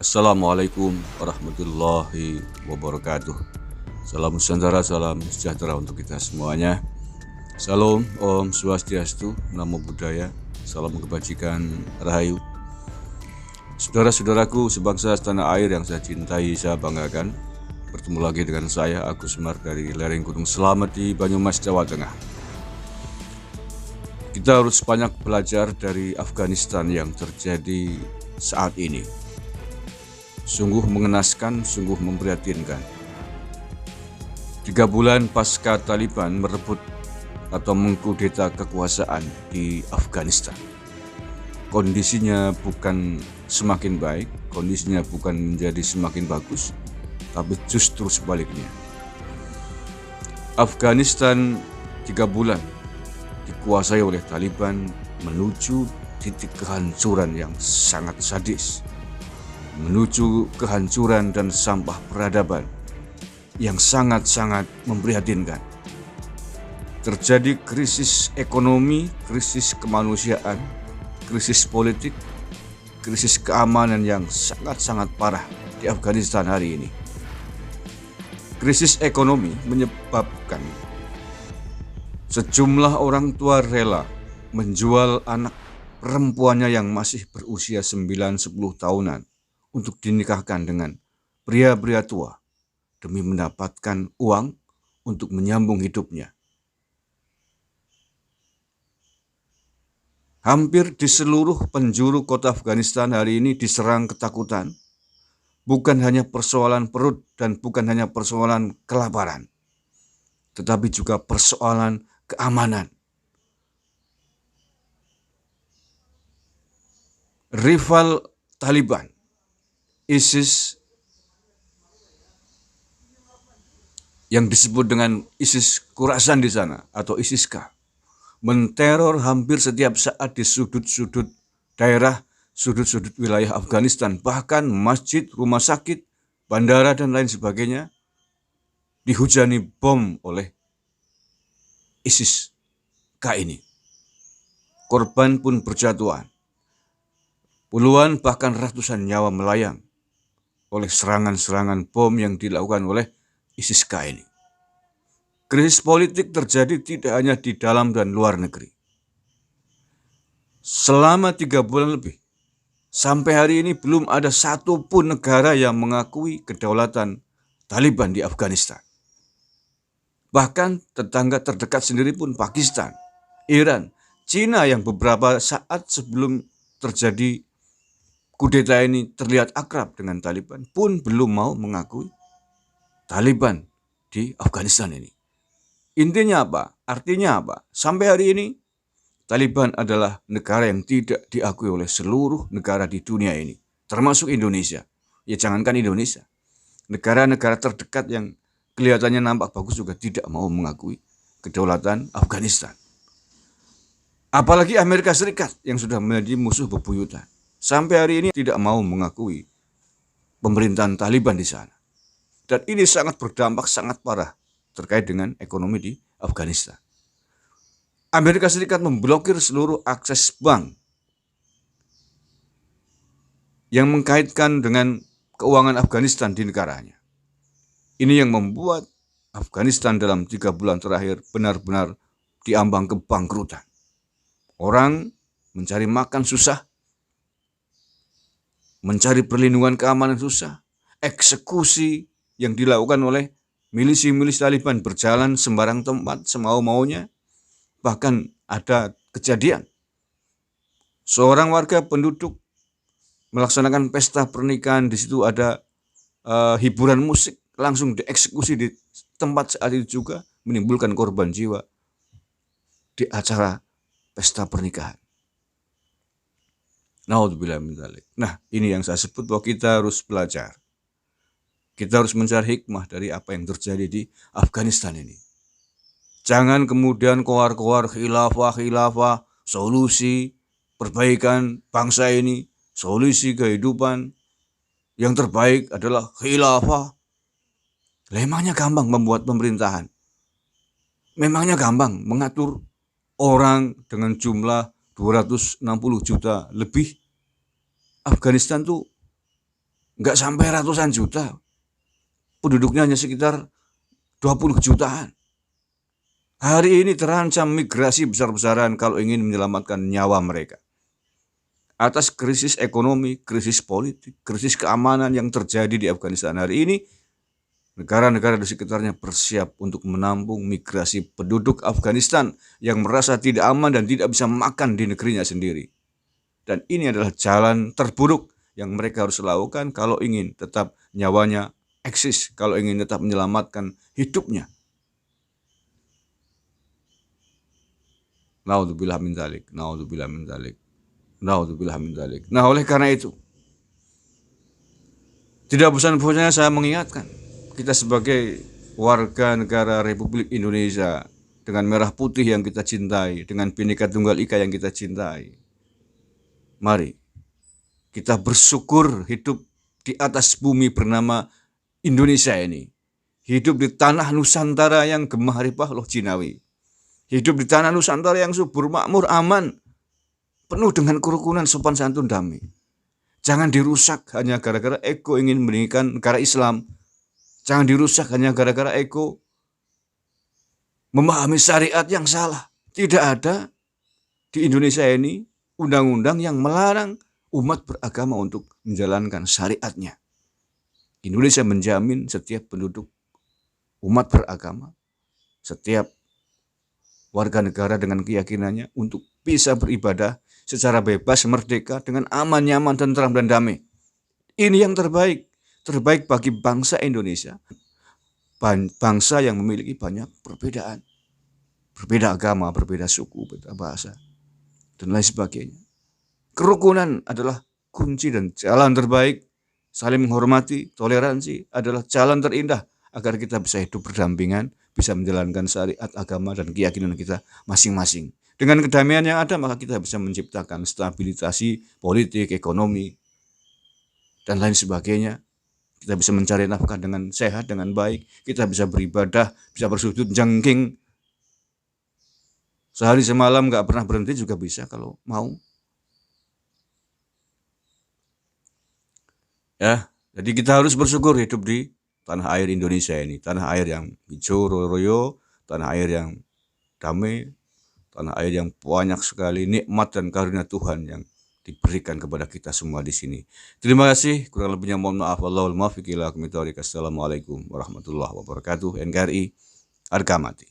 Assalamualaikum warahmatullahi wabarakatuh. Salam Nusantara, salam sejahtera untuk kita semuanya. Salam, Om Swastiastu, Namo Buddhaya, salam kebajikan, Rahayu. Saudara-saudaraku sebangsa setanah air yang saya cintai, saya banggakan. Bertemu lagi dengan saya, Agus Semar dari lereng Gunung Selamet di Banyumas, Jawa Tengah. Kita harus banyak belajar dari Afghanistan yang terjadi saat ini. Sungguh mengenaskan, sungguh memprihatinkan. 3 bulan pasca Taliban merebut atau mengkudeta kekuasaan di Afghanistan, kondisinya bukan semakin baik, kondisinya bukan menjadi semakin bagus, tapi justru sebaliknya. Afghanistan 3 bulan dikuasai oleh Taliban menuju titik kehancuran yang sangat sadis, menuju kehancuran dan sampah peradaban yang sangat-sangat memprihatinkan. Terjadi krisis ekonomi, krisis kemanusiaan, krisis politik, krisis keamanan yang sangat-sangat parah di Afghanistan hari ini. Krisis ekonomi menyebabkan sejumlah orang tua rela menjual anak perempuannya yang masih berusia 9-10 tahunan untuk dinikahkan dengan pria-pria tua demi mendapatkan uang untuk menyambung hidupnya. Hampir di seluruh penjuru kota Afghanistan hari ini diserang ketakutan. Bukan hanya persoalan perut dan bukan hanya persoalan kelaparan, tetapi juga persoalan keamanan. Rival Taliban, ISIS, yang disebut dengan ISIS Khorasan di sana atau ISIS-K, menteror hampir setiap saat di sudut-sudut daerah, sudut-sudut wilayah Afghanistan, bahkan masjid, rumah sakit, bandara dan lain sebagainya dihujani bom oleh ISIS-K ini. Korban pun berjatuhan. Puluhan bahkan ratusan nyawa melayang oleh serangan-serangan bom yang dilakukan oleh ISIS-K ini. Krisis politik terjadi tidak hanya di dalam dan luar negeri. Selama 3 bulan lebih, sampai hari ini belum ada satupun negara yang mengakui kedaulatan Taliban di Afghanistan. Bahkan tetangga terdekat sendiri pun Pakistan, Iran, Cina yang beberapa saat sebelum terjadi kudeta ini terlihat akrab dengan Taliban pun belum mau mengakui Taliban di Afghanistan ini. Intinya apa? Artinya apa? Sampai hari ini Taliban adalah negara yang tidak diakui oleh seluruh negara di dunia ini, termasuk Indonesia. Ya jangankan Indonesia, negara-negara terdekat yang kelihatannya nampak bagus juga tidak mau mengakui kedaulatan Afghanistan. Apalagi Amerika Serikat yang sudah menjadi musuh bebuyutan, sampai hari ini tidak mau mengakui pemerintahan Taliban di sana. Dan ini sangat berdampak sangat parah terkait dengan ekonomi di Afghanistan. Amerika Serikat memblokir seluruh akses bank yang mengkaitkan dengan keuangan Afghanistan di negaranya. Ini yang membuat Afghanistan dalam 3 bulan terakhir benar-benar diambang kebangkrutan. Orang mencari makan susah, mencari perlindungan keamanan susah, eksekusi yang dilakukan oleh milisi-milisi Taliban berjalan sembarang tempat semau-maunya. Bahkan ada kejadian seorang warga penduduk melaksanakan pesta pernikahan, di situ ada hiburan musik, langsung dieksekusi di tempat saat itu juga, menimbulkan korban jiwa di acara pesta pernikahan. Naudzubillah min dzalik. Nah, ini yang saya sebut bahwa kita harus belajar. Kita harus mencari hikmah dari apa yang terjadi di Afghanistan ini. Jangan kemudian koar-koar khilafah, solusi perbaikan bangsa ini, solusi kehidupan yang terbaik adalah khilafah. Memangnya gampang membuat pemerintahan. Memangnya gampang mengatur orang dengan jumlah 260 juta lebih. Afghanistan tuh nggak sampai ratusan juta. Penduduknya hanya sekitar 20 jutaan. Hari ini terancam migrasi besar-besaran kalau ingin menyelamatkan nyawa mereka. Atas krisis ekonomi, krisis politik, krisis keamanan yang terjadi di Afghanistan hari ini, negara-negara di sekitarnya bersiap untuk menampung migrasi penduduk Afghanistan yang merasa tidak aman dan tidak bisa makan di negerinya sendiri. Dan ini adalah jalan terburuk yang mereka harus lakukan kalau ingin tetap nyawanya eksis, kalau ingin tetap menyelamatkan hidupnya. Naudzubillah min dzalik, naudzubillah min dzalik, naudzubillah min dzalik. Nah, oleh karena itu, tidak bosan-bosannya saya mengingatkan kita sebagai warga negara Republik Indonesia dengan merah putih yang kita cintai, dengan Bhinneka Tunggal Ika yang kita cintai. Mari kita bersyukur hidup di atas bumi bernama Indonesia ini. Hidup di tanah Nusantara yang gemah ripah loh Jinawi. Hidup di tanah Nusantara yang subur, makmur, aman, penuh dengan kerukunan, sopan santun, damai. Jangan dirusak hanya gara-gara ego ingin meninggikan negara Islam. Jangan dirusak hanya gara-gara ego memahami syariat yang salah. Tidak ada di Indonesia ini undang-undang yang melarang umat beragama untuk menjalankan syariatnya. Indonesia menjamin setiap penduduk umat beragama, setiap warga negara dengan keyakinannya untuk bisa beribadah secara bebas, merdeka, dengan aman, nyaman, tentram, dan damai. Ini yang terbaik bagi bangsa Indonesia. Bangsa yang memiliki banyak perbedaan. Berbeda agama, berbeda suku, berbeda bahasa, dan lain sebagainya. Kerukunan adalah kunci dan jalan terbaik. Saling menghormati, toleransi adalah jalan terindah agar kita bisa hidup berdampingan, bisa menjalankan syariat agama dan keyakinan kita masing-masing. Dengan kedamaian yang ada, maka kita bisa menciptakan stabilisasi politik, ekonomi, dan lain sebagainya. Kita bisa mencari nafkah dengan sehat, dengan baik. Kita bisa beribadah, bisa bersujud jengking. Sehari semalam gak pernah berhenti juga bisa kalau mau. Ya, jadi kita harus bersyukur hidup di tanah air Indonesia ini. Tanah air yang hijau, royo, tanah air yang damai, tanah air yang banyak sekali nikmat dan karunia Tuhan yang diberikan kepada kita semua di sini. Terima kasih, kurang lebihnya mohon maaf. Wallahul muwaffiq ila aqwamit thoriq. Assalamualaikum warahmatullahi wabarakatuh. NKRI harga mati.